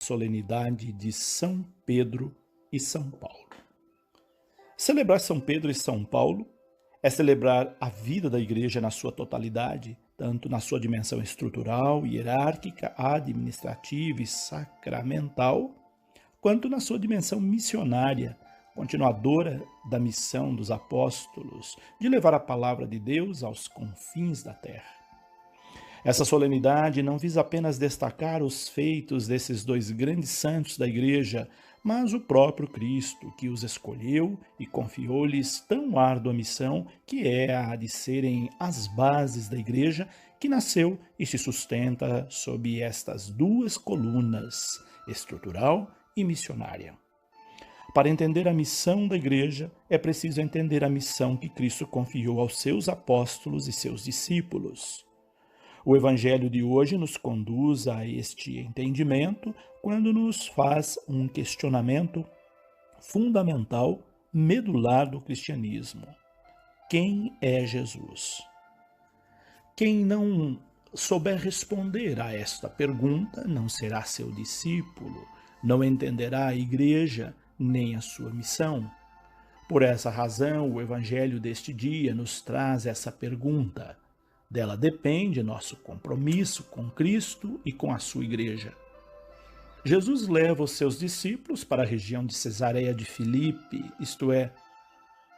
Solenidade de São Pedro e São Paulo. Celebrar São Pedro e São Paulo é celebrar a vida da Igreja na sua totalidade, tanto na sua dimensão estrutural, hierárquica, administrativa e sacramental, quanto na sua dimensão missionária, continuadora da missão dos apóstolos de levar a palavra de Deus aos confins da terra. Essa solenidade não visa apenas destacar os feitos desses dois grandes santos da Igreja, mas o próprio Cristo, que os escolheu e confiou-lhes tão árdua missão, que é a de serem as bases da Igreja, que nasceu e se sustenta sob estas duas colunas, estrutural e missionária. Para entender a missão da Igreja, é preciso entender a missão que Cristo confiou aos seus apóstolos e seus discípulos. O Evangelho de hoje nos conduz a este entendimento quando nos faz um questionamento fundamental, medular do cristianismo. Quem é Jesus? Quem não souber responder a esta pergunta não será seu discípulo, não entenderá a Igreja nem a sua missão. Por essa razão, o Evangelho deste dia nos traz essa pergunta. Dela depende nosso compromisso com Cristo e com a sua Igreja. Jesus leva os seus discípulos para a região de Cesareia de Filipe, isto é,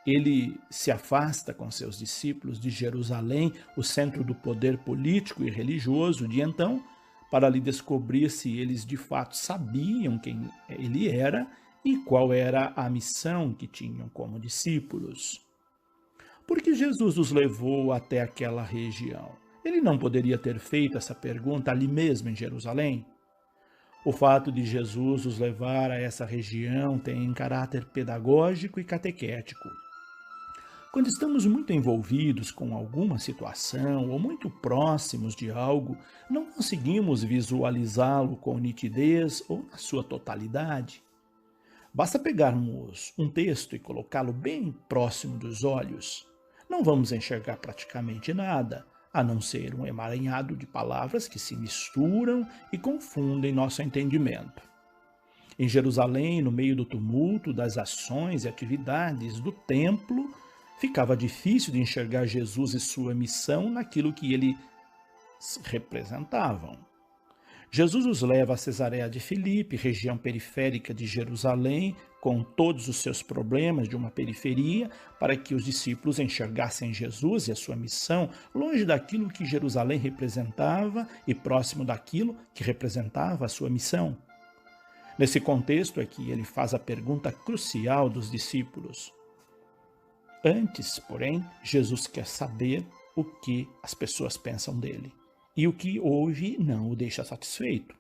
ele se afasta com seus discípulos de Jerusalém, o centro do poder político e religioso de então, para lhe descobrir se eles de fato sabiam quem ele era e qual era a missão que tinham como discípulos. Por que Jesus os levou até aquela região? Ele não poderia ter feito essa pergunta ali mesmo em Jerusalém? O fato de Jesus os levar a essa região tem caráter pedagógico e catequético. Quando estamos muito envolvidos com alguma situação ou muito próximos de algo, não conseguimos visualizá-lo com nitidez ou na sua totalidade. Basta pegarmos um texto e colocá-lo bem próximo dos olhos. Não vamos enxergar praticamente nada, a não ser um emaranhado de palavras que se misturam e confundem nosso entendimento. Em Jerusalém, no meio do tumulto das ações e atividades do templo, ficava difícil de enxergar Jesus e sua missão naquilo que eles representavam. Jesus os leva a Cesareia de Filipe, região periférica de Jerusalém, com todos os seus problemas de uma periferia, para que os discípulos enxergassem Jesus e a sua missão longe daquilo que Jerusalém representava e próximo daquilo que representava a sua missão. Nesse contexto é que ele faz a pergunta crucial dos discípulos. Antes, porém, Jesus quer saber o que as pessoas pensam dele. E o que houve não o deixa satisfeito.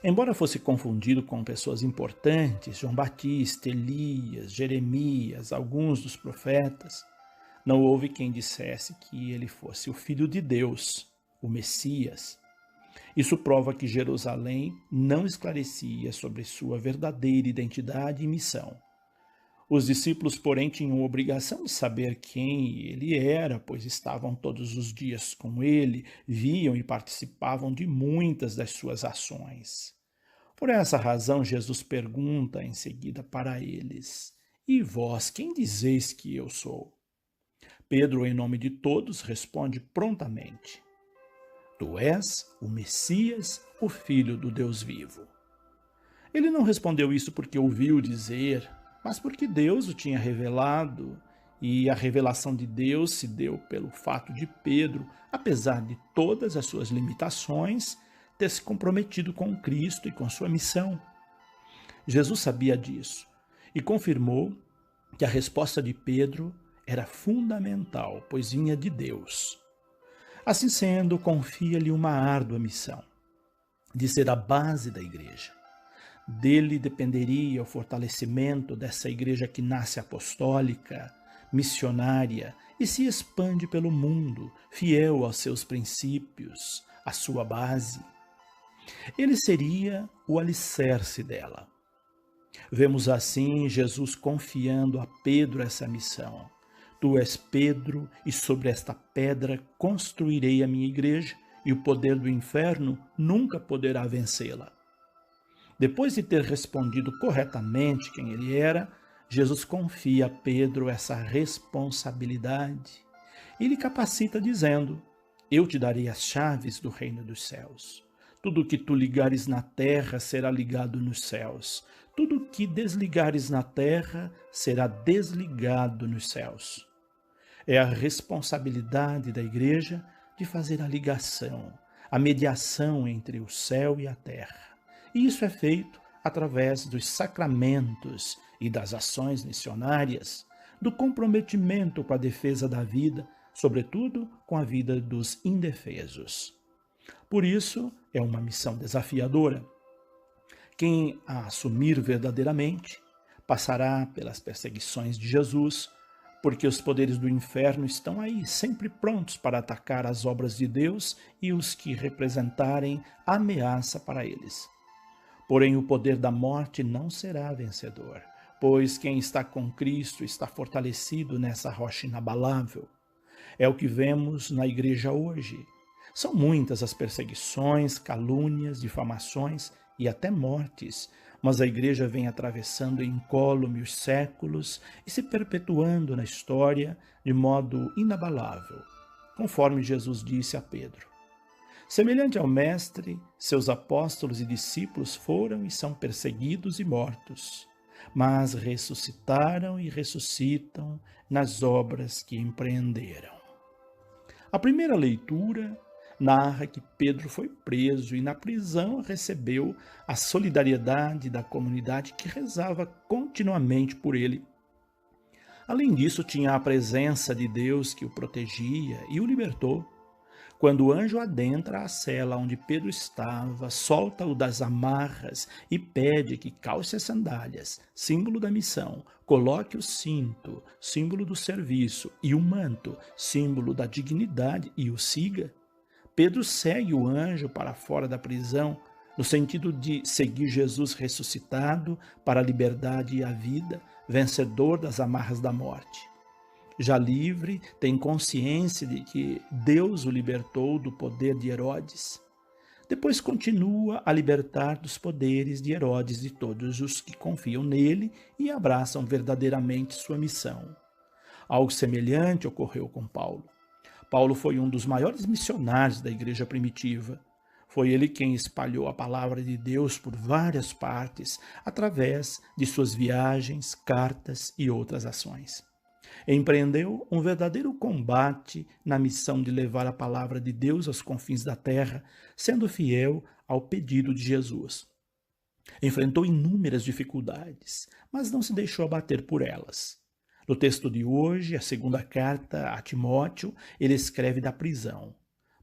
Embora fosse confundido com pessoas importantes, João Batista, Elias, Jeremias, alguns dos profetas, não houve quem dissesse que ele fosse o Filho de Deus, o Messias. Isso prova que Jerusalém não esclarecia sobre sua verdadeira identidade e missão. Os discípulos, porém, tinham obrigação de saber quem ele era, pois estavam todos os dias com ele, viam e participavam de muitas das suas ações. Por essa razão, Jesus pergunta em seguida para eles: E vós, quem dizeis que eu sou? Pedro, em nome de todos, responde prontamente: Tu és o Messias, o Filho do Deus vivo. Ele não respondeu isso porque ouviu dizer, mas porque Deus o tinha revelado, e a revelação de Deus se deu pelo fato de Pedro, apesar de todas as suas limitações, ter se comprometido com Cristo e com sua missão. Jesus sabia disso e confirmou que a resposta de Pedro era fundamental, pois vinha de Deus. Assim sendo, confia-lhe uma árdua missão, de ser a base da Igreja. Dele dependeria o fortalecimento dessa igreja que nasce apostólica, missionária e se expande pelo mundo, fiel aos seus princípios, à sua base. Ele seria o alicerce dela. Vemos assim Jesus confiando a Pedro essa missão. Tu és Pedro, e sobre esta pedra construirei a minha igreja, e o poder do inferno nunca poderá vencê-la. Depois de ter respondido corretamente quem ele era, Jesus confia a Pedro essa responsabilidade e lhe capacita dizendo: eu te darei as chaves do reino dos céus. Tudo que tu ligares na terra será ligado nos céus. Tudo que desligares na terra será desligado nos céus. É a responsabilidade da igreja de fazer a ligação, a mediação entre o céu e a terra. E isso é feito através dos sacramentos e das ações missionárias, do comprometimento com a defesa da vida, sobretudo com a vida dos indefesos. Por isso, é uma missão desafiadora. Quem a assumir verdadeiramente passará pelas perseguições de Jesus, porque os poderes do inferno estão aí, sempre prontos para atacar as obras de Deus e os que representarem ameaça para eles. Porém, o poder da morte não será vencedor, pois quem está com Cristo está fortalecido nessa rocha inabalável. É o que vemos na igreja hoje. São muitas as perseguições, calúnias, difamações e até mortes, mas a igreja vem atravessando incólume os séculos e se perpetuando na história de modo inabalável, conforme Jesus disse a Pedro. Semelhante ao Mestre, seus apóstolos e discípulos foram e são perseguidos e mortos, mas ressuscitaram e ressuscitam nas obras que empreenderam. A primeira leitura narra que Pedro foi preso e na prisão recebeu a solidariedade da comunidade que rezava continuamente por ele. Além disso, tinha a presença de Deus que o protegia e o libertou. Quando o anjo adentra a cela onde Pedro estava, solta-o das amarras e pede que calce as sandálias, símbolo da missão, coloque o cinto, símbolo do serviço, e o manto, símbolo da dignidade, e o siga. Pedro segue o anjo para fora da prisão, no sentido de seguir Jesus ressuscitado para a liberdade e a vida, vencedor das amarras da morte. Já livre, tem consciência de que Deus o libertou do poder de Herodes. Depois continua a libertar dos poderes de Herodes de todos os que confiam nele e abraçam verdadeiramente sua missão. Algo semelhante ocorreu com Paulo. Paulo foi um dos maiores missionários da igreja primitiva. Foi ele quem espalhou a palavra de Deus por várias partes, através de suas viagens, cartas e outras ações. Empreendeu um verdadeiro combate na missão de levar a palavra de Deus aos confins da terra, sendo fiel ao pedido de Jesus. Enfrentou inúmeras dificuldades, mas não se deixou abater por elas. No texto de hoje, a segunda carta a Timóteo, ele escreve da prisão.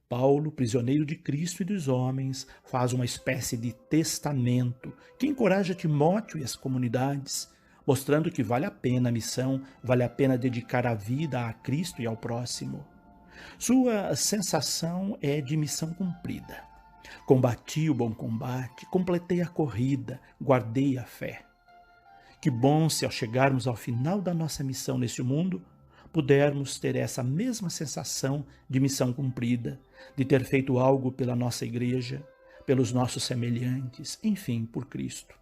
Paulo, prisioneiro de Cristo e dos homens, faz uma espécie de testamento que encoraja Timóteo e as comunidades, mostrando que vale a pena a missão, vale a pena dedicar a vida a Cristo e ao próximo. Sua sensação é de missão cumprida. Combati o bom combate, completei a corrida, guardei a fé. Que bom se ao chegarmos ao final da nossa missão neste mundo, pudermos ter essa mesma sensação de missão cumprida, de ter feito algo pela nossa igreja, pelos nossos semelhantes, enfim, por Cristo.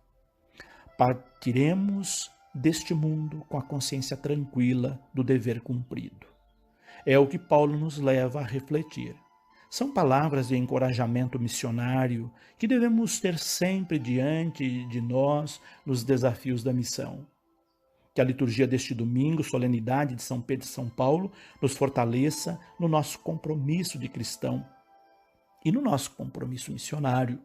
Partiremos deste mundo com a consciência tranquila do dever cumprido. É o que Paulo nos leva a refletir. São palavras de encorajamento missionário que devemos ter sempre diante de nós nos desafios da missão. Que a liturgia deste domingo, solenidade de São Pedro e São Paulo, nos fortaleça no nosso compromisso de cristão e no nosso compromisso missionário.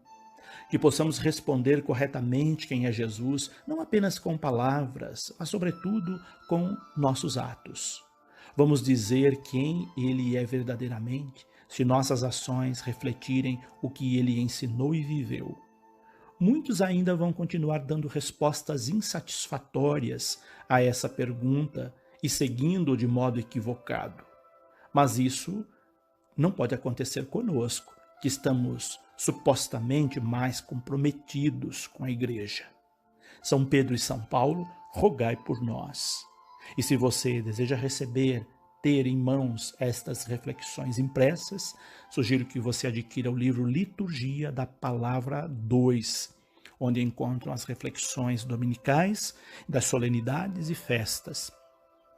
Que possamos responder corretamente quem é Jesus, não apenas com palavras, mas sobretudo com nossos atos. Vamos dizer quem ele é verdadeiramente, se nossas ações refletirem o que ele ensinou e viveu. Muitos ainda vão continuar dando respostas insatisfatórias a essa pergunta e seguindo de modo equivocado. Mas isso não pode acontecer conosco, que estamos supostamente mais comprometidos com a igreja. São Pedro e São Paulo, rogai por nós. E se você deseja ter em mãos estas reflexões impressas, sugiro que você adquira o livro Liturgia da Palavra 2, onde encontram as reflexões dominicais das solenidades e festas.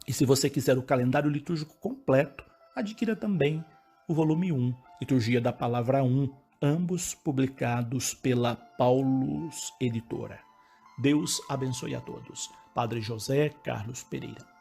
E se você quiser o calendário litúrgico completo, adquira também o volume 1, Liturgia da Palavra 1, ambos publicados pela Paulus Editora. Deus abençoe a todos. Padre José Carlos Pereira.